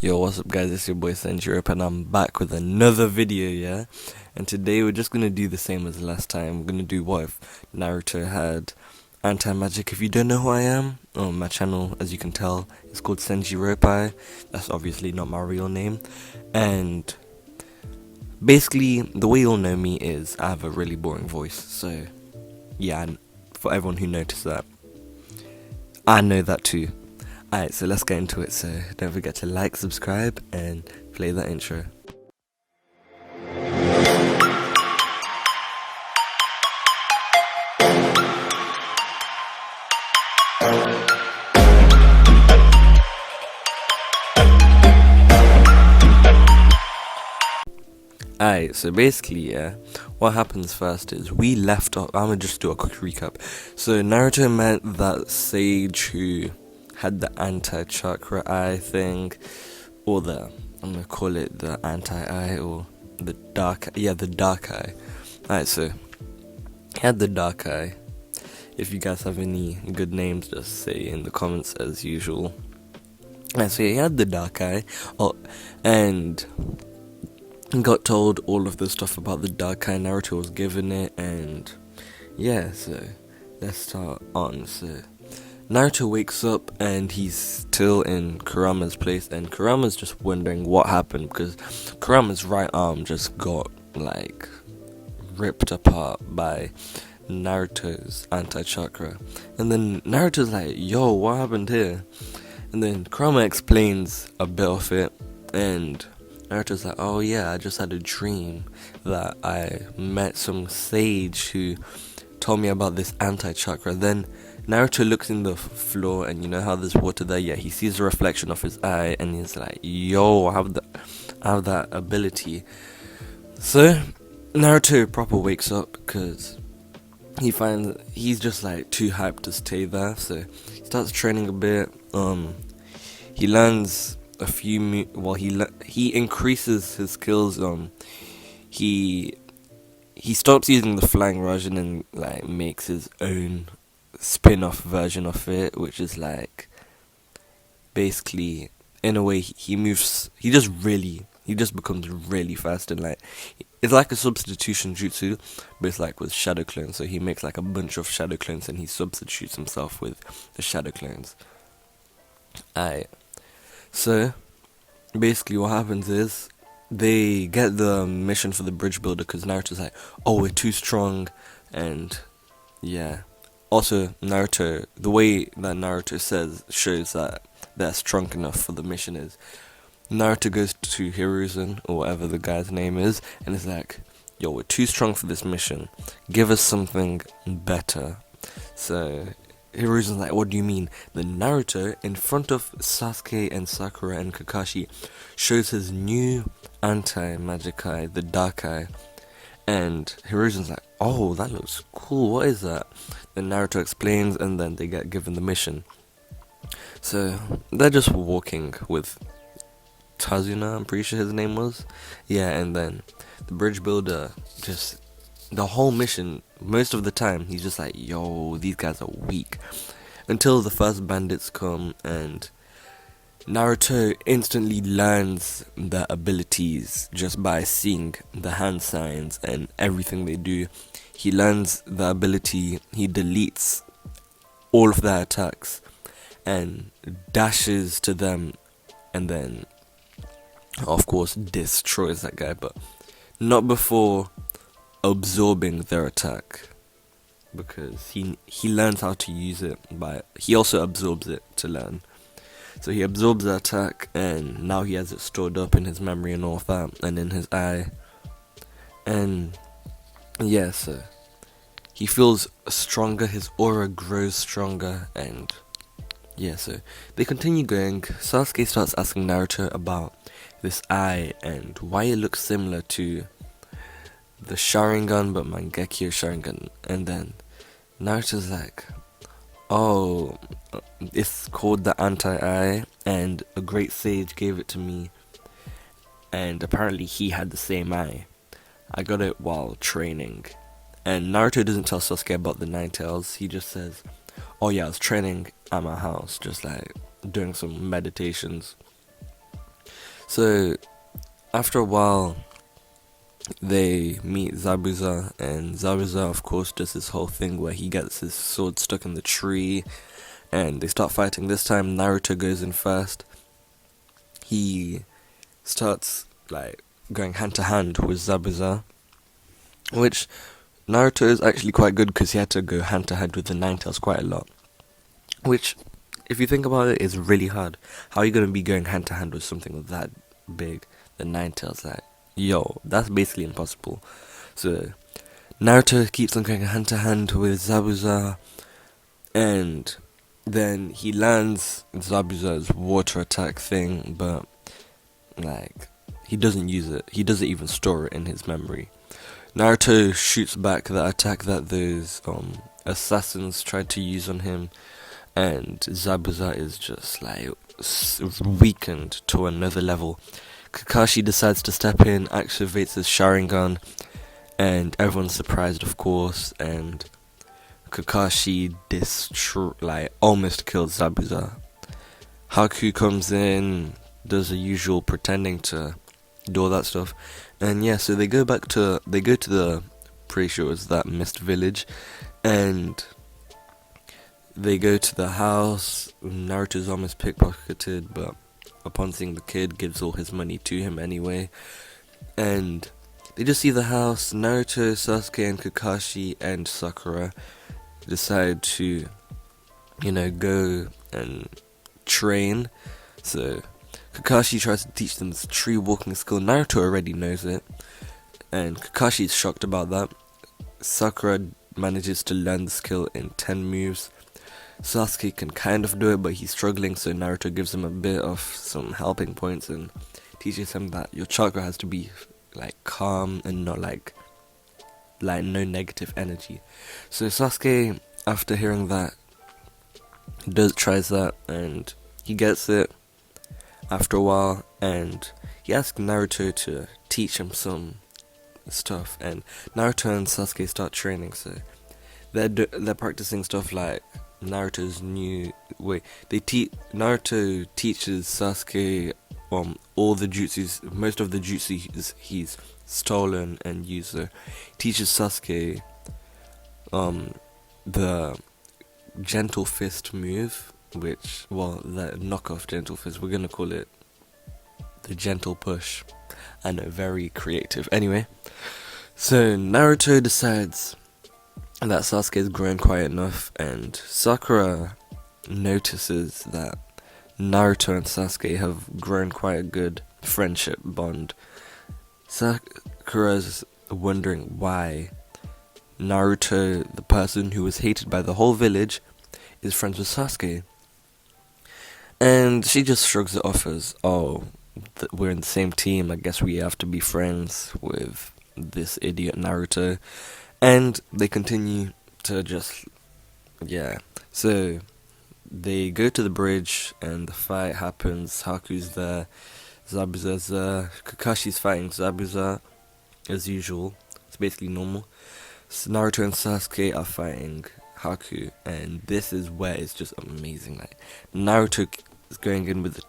Yo, what's up guys, it's your boy Senjiropai and I'm back with another video, yeah? And today we're just gonna do the same as last time. We're gonna do what if Naruto had anti-magic. If you don't know who I am, my channel, as you can tell, is called Senjiropai. That's obviously not my real name. And basically, the way you'll know me is I have a really boring voice. So, yeah, and for everyone who noticed that, I know that too. Alright, so let's get into it. So don't forget to like, subscribe, and play that intro. Alright, so basically, yeah, what happens first is we left off. I'm gonna just do a quick recap. So Naruto met that sage who had the anti-chakra eye thing, or I'm gonna call it the anti-eye, or the dark eye. Alright, so he had the dark eye. If you guys have any good names, just say in the comments as usual. Alright, so he had the dark eye, and got told all of the stuff about the dark eye. Naruto was given it, and yeah, so let's start on. So Naruto wakes up and he's still in Kurama's place, and Kurama's just wondering what happened because Kurama's right arm just got like ripped apart by Naruto's anti-chakra. And then Naruto's like, yo, what happened here? And then Kurama explains a bit of it, and Naruto's like, oh yeah, I just had a dream that I met some sage who told me about this anti-chakra. Then Naruto looks in the floor, and you know how there's water there? Yeah, he sees the reflection of his eye, and he's like, yo, I have that ability. So Naruto proper wakes up because he finds he's just like too hyped to stay there. So he starts training a bit. He learns a few. He increases his skills. He stops using the flying Rajan and like makes his own spin-off version of it, which is like basically in a way he just becomes really fast, and like it's like a substitution jutsu, but it's like with shadow clones. So he makes like a bunch of shadow clones and he substitutes himself with the shadow clones. So basically what happens is they get the mission for the bridge builder because Naruto's like, oh, we're too strong. And yeah, also Naruto, the way that Naruto shows that they're strong enough for the mission is Naruto goes to Hiruzen, or whatever the guy's name is, and is like, yo, we're too strong for this mission, give us something better. So Hiruzen's like, what do you mean? Then Naruto, in front of Sasuke and Sakura and Kakashi, shows his new anti-magic eye, the dark eye. And Hiruzen's like, oh, that looks cool, what is that? Then Naruto explains, and then they get given the mission. So they're just walking with Tazuna, I'm pretty sure his name was. Yeah, and then the bridge builder just, the whole mission, most of the time, he's just like, yo, these guys are weak. Until the first bandits come, and Naruto instantly learns their abilities just by seeing the hand signs and everything they do. He learns the ability, he deletes all of their attacks and dashes to them, and then of course destroys that guy, but not before absorbing their attack, because he learns how to use it, but he also absorbs it to learn. So he absorbs the attack, and now he has it stored up in his memory and all of that, and in his eye. And yeah, so he feels stronger, his aura grows stronger, and yeah, so they continue going. Sasuke starts asking Naruto about this eye and why it looks similar to the Sharingan, but Mangekyo Sharingan. And then Naruto's like, oh, it's called the anti-eye, and a great sage gave it to me, and apparently he had the same eye. I got it while training. And Naruto doesn't tell Sasuke about the Nine Tails. He just says, oh yeah, I was training at my house, just like doing some meditations. So after a while, they meet Zabuza, and Zabuza, of course, does this whole thing where he gets his sword stuck in the tree, and they start fighting. This time, Naruto goes in first. He starts like going hand to hand with Zabuza, which Naruto is actually quite good because he had to go hand to hand with the Ninetales quite a lot. Which, if you think about it, is really hard. How are you going to be going hand to hand with something that big, the Ninetales? Like, yo, that's basically impossible. So, Naruto keeps on going hand to hand with Zabuza, and then he lands Zabuza's water attack thing, but, like, he doesn't use it. He doesn't even store it in his memory. Naruto shoots back that attack that those assassins tried to use on him, and Zabuza is just like weakened to another level. Kakashi decides to step in, activates his Sharingan, and everyone's surprised, of course. And Kakashi almost kills Zabuza. Haku comes in, does the usual pretending to do all that stuff, and yeah, so they go to the, pretty sure it's that mist village, and they go to the house. Naruto's almost pickpocketed, but upon seeing the kid, gives all his money to him anyway. And they just see the house. Naruto, Sasuke, and Kakashi and Sakura decide to, go and train. So Kakashi tries to teach them this tree walking skill. Naruto already knows it, and Kakashi is shocked about that. Sakura manages to learn the skill in 10 moves. Sasuke can kind of do it, but he's struggling, so Naruto gives him a bit of some helping points and teaches him that your chakra has to be like calm and not like no negative energy. So Sasuke, after hearing that, tries that, and he gets it after a while, and he asks Naruto to teach him some stuff, and Naruto and Sasuke start training. So they're practicing stuff like Naruto's new way. Naruto teaches Sasuke all the jutsus, most of the jutsus he's stolen and used. So he teaches Sasuke the gentle fist move, which, well, the knockoff gentle fist, we're gonna call it the gentle push. I know, very creative. Anyway, so Naruto decides that Sasuke has grown quite enough, and Sakura notices that Naruto and Sasuke have grown quite a good friendship bond. Sakura's wondering why Naruto, the person who was hated by the whole village, is friends with Sasuke. And she just shrugs it off as, oh, we're in the same team, I guess we have to be friends with this idiot Naruto. And they continue to just, yeah. So they go to the bridge and the fight happens. Haku's there, Zabuza's there, Kakashi's fighting Zabuza as usual. It's basically normal. So Naruto and Sasuke are fighting Haku, and this is where it's just amazing. Like, Naruto is going in with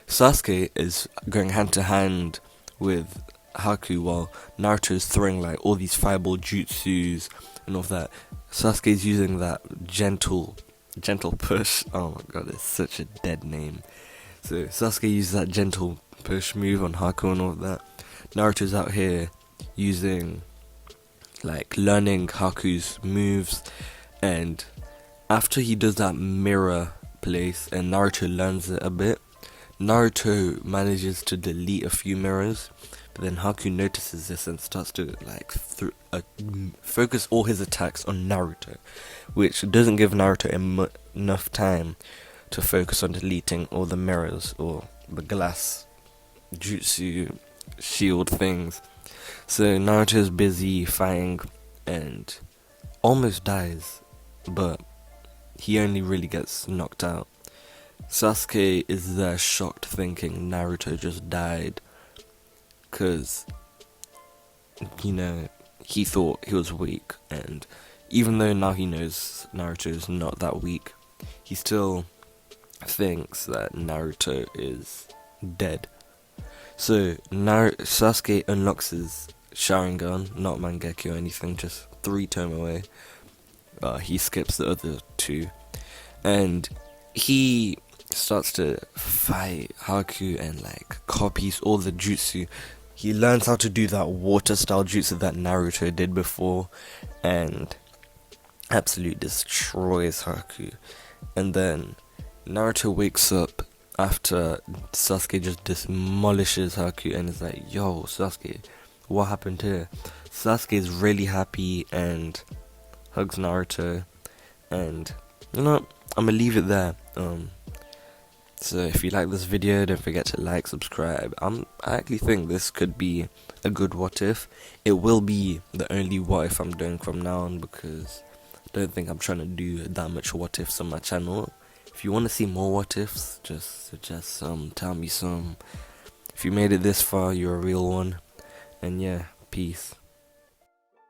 Sasuke is going hand to hand with Haku, while Naruto is throwing like all these fireball jutsus and all of that. Sasuke's using that gentle push. Oh my god, it's such a dead name. So Sasuke uses that gentle push move on Haku and all of that. Naruto's out here using, learning Haku's moves, and after he does that mirror place and Naruto learns it a bit, Naruto manages to delete a few mirrors. But then Haku notices this and starts to focus all his attacks on Naruto, which doesn't give Naruto enough time to focus on deleting all the mirrors or the glass jutsu shield things. So Naruto is busy fighting and almost dies, but he only really gets knocked out. Sasuke is there shocked, thinking Naruto just died, because, he thought he was weak, and even though now he knows Naruto is not that weak, he still thinks that Naruto is dead. So Sasuke unlocks his Sharingan, not Mangekyo or anything, just 3 away. He skips the other 2, and he starts to fight Haku and like copies all the jutsu. He learns how to do that water style jutsu that Naruto did before, and absolutely destroys Haku. And then Naruto wakes up after Sasuke just demolishes Haku and is like, yo, Sasuke, what happened here? Sasuke is really happy and hugs Naruto, and you know, I'm gonna leave it there. So if you like this video, don't forget to like, subscribe. I actually think this could be a good what if. It will be the only what if I'm doing from now on, because I don't think I'm trying to do that much what ifs on my channel. If you want to see more what ifs, just suggest some, tell me some. If you made it this far, you're a real one. And yeah, peace.